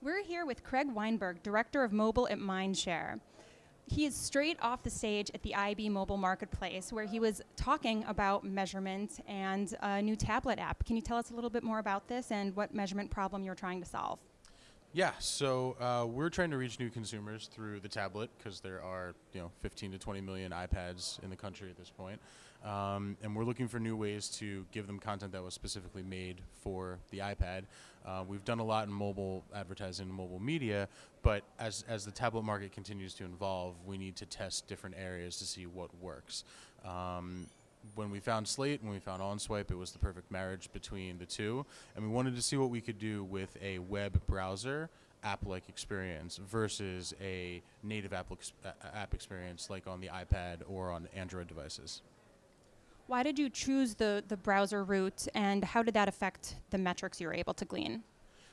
We're here with Craig Weinberg, Director of Mobile at Mindshare. He is straight off the stage at the IAB Mobile Marketplace where he was talking about measurement and a new tablet app. Can you tell us a little bit more about this and what measurement problem you're trying to solve? Yeah, so we're trying to reach new consumers through the tablet because there are 15 to 20 million iPads in the country at this point. And we're looking for new ways to give them content that was specifically made for the iPad. We've done a lot in mobile advertising and mobile media, but as the tablet market continues to evolve, we need to test different areas to see what works. When we found Slate, when we found OnSwipe, it was the perfect marriage between the two, and we wanted to see what we could do with a web browser app-like experience versus a native app experience like on the iPad or on Android devices. Why did you choose the browser route, and how did that affect the metrics you were able to glean?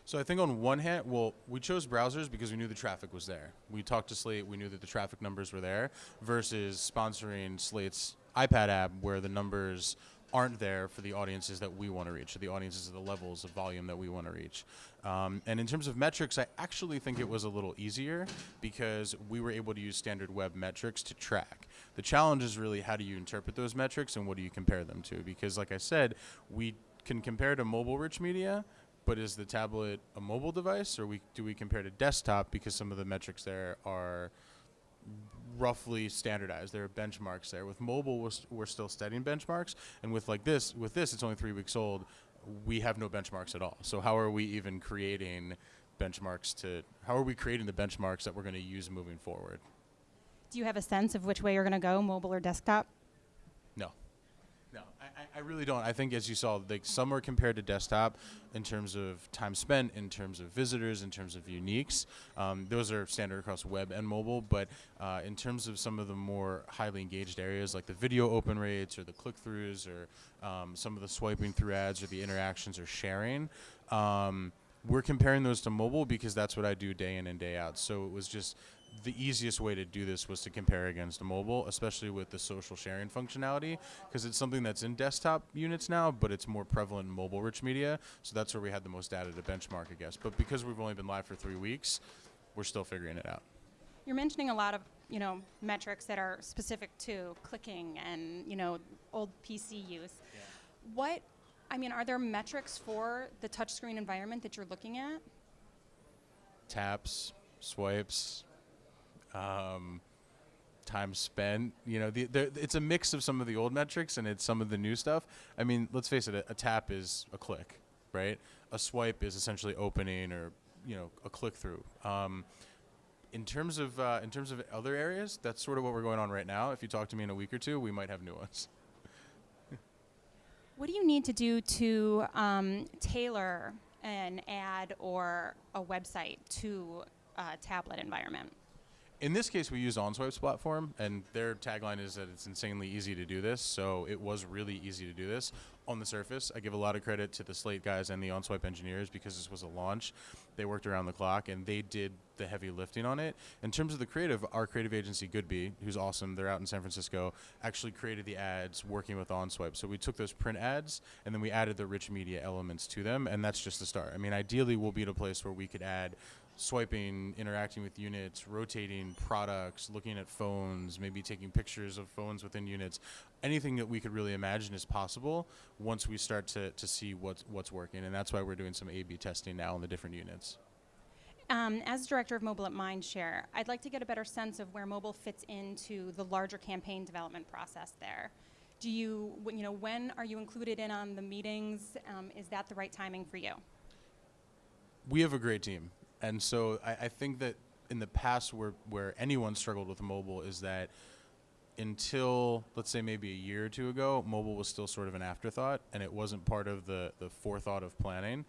So I think on one hand, we chose browsers because we knew the traffic was there. We talked to Slate, we knew that the traffic numbers were there, versus sponsoring Slate's iPad app where the numbers aren't there for the audiences that we want to reach, or the audiences of the levels of volume that we want to reach. And in terms of metrics, I actually think it was a little easier because we were able to use standard web metrics to track. The challenge is really how do you interpret those metrics and what do you compare them to? Because like I said, we can compare to mobile-rich media, but is the tablet a mobile device, or do we compare to desktop because some of the metrics there are roughly standardized? There are benchmarks there. With mobile, we're still studying benchmarks, and with this, it's only 3 weeks old. We have no benchmarks at all. So how are we even creating benchmarks how are we creating the benchmarks that we're going to use moving forward? Do you have a sense of which way you're going to go, mobile or desktop? No, I really don't. I think, as you saw, some are compared to desktop in terms of time spent, in terms of visitors, in terms of uniques. Those are standard across web and mobile, but in terms of some of the more highly engaged areas like the video open rates or the click-throughs or some of the swiping through ads or the interactions or sharing, we're comparing those to mobile because that's what I do day in and day out. So it was just the easiest way to do this was to compare against mobile, especially with the social sharing functionality, because it's something that's in desktop units now, but it's more prevalent in mobile-rich media. So that's where we had the most data to benchmark, I guess. But because we've only been live for 3 weeks, we're still figuring it out. You're mentioning a lot of metrics that are specific to clicking and old PC use. Yeah. Are there metrics for the touchscreen environment that you're looking at? Taps, swipes, time spent. It's a mix of some of the old metrics and it's some of the new stuff. I mean, let's face it, a tap is a click, right? A swipe is essentially opening or a click through. In terms of other areas, that's sort of what we're going on right now. If you talk to me in a week or two, we might have new ones. What do you need to do to tailor an ad or a website to a tablet environment? In this case, we use OnSwipe's platform, and their tagline is that it's insanely easy to do this, so it was really easy to do this. On the surface, I give a lot of credit to the Slate guys and the OnSwipe engineers because this was a launch. They worked around the clock, and they did the heavy lifting on it. In terms of the creative, our creative agency, Goodby, who's awesome, they're out in San Francisco, actually created the ads working with OnSwipe. So we took those print ads, and then we added the rich media elements to them, and that's just the start. I mean, ideally, we'll be at a place where we could add swiping, interacting with units, rotating products, looking at phones, maybe taking pictures of phones within units. Anything that we could really imagine is possible once we start to see what's working, and that's why we're doing some A/B testing now on the different units. As Director of Mobile at Mindshare, I'd like to get a better sense of where mobile fits into the larger campaign development process there. When are you included in on the meetings? Is that the right timing for you? We have a great team. And so I think that in the past where anyone struggled with mobile is that until, let's say, maybe a year or two ago, mobile was still sort of an afterthought, and it wasn't part of the forethought of planning.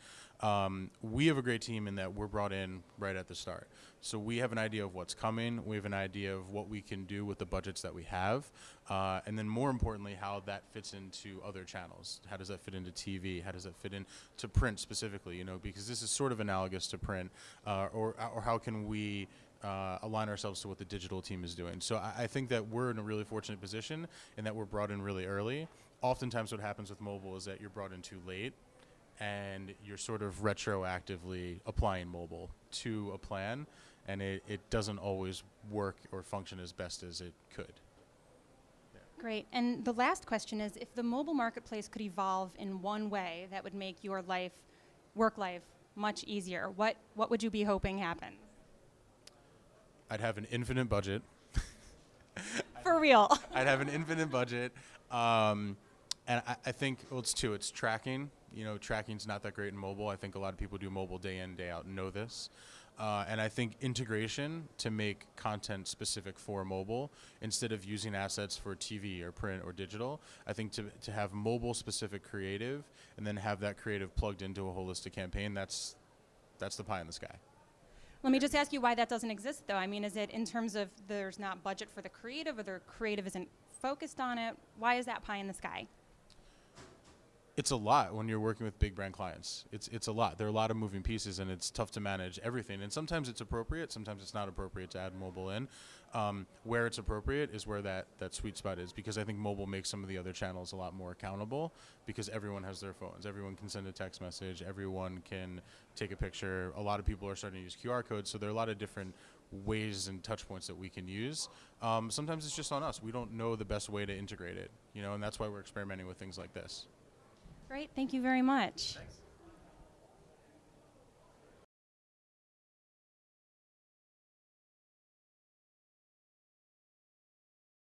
We have a great team in that we're brought in right at the start. So we have an idea of what's coming. We have an idea of what we can do with the budgets that we have. And then more importantly, how that fits into other channels. How does that fit into TV? How does that fit into print specifically? Because this is sort of analogous to print. Or how can we align ourselves to what the digital team is doing? So I think that we're in a really fortunate position in that we're brought in really early. Oftentimes what happens with mobile is that you're brought in too late, and you're sort of retroactively applying mobile to a plan, and it doesn't always work or function as best as it could. Great. And the last question is, if the mobile marketplace could evolve in one way that would make your work life, much easier, what would you be hoping happens? I'd have an infinite budget. For real. I'd have an infinite budget. And I think, well, it's two. It's tracking. Tracking's not that great in mobile. I think a lot of people do mobile day in, day out and know this. And I think integration to make content specific for mobile instead of using assets for TV or print or digital. I think to have mobile specific creative and then have that creative plugged into a holistic campaign, that's the pie in the sky. Let me just ask you why that doesn't exist, though. I mean, is it in terms of there's not budget for the creative, or the creative isn't focused on it? Why is that pie in the sky? It's a lot when you're working with big brand clients. It's a lot. There are a lot of moving pieces, and it's tough to manage everything. And sometimes it's appropriate, sometimes it's not appropriate to add mobile in. Where it's appropriate is where that sweet spot is, because I think mobile makes some of the other channels a lot more accountable, because everyone has their phones. Everyone can send a text message. Everyone can take a picture. A lot of people are starting to use QR codes, so there are a lot of different ways and touch points that we can use. Sometimes it's just on us. We don't know the best way to integrate it, and that's why we're experimenting with things like this. Great. Thank you very much. Thanks.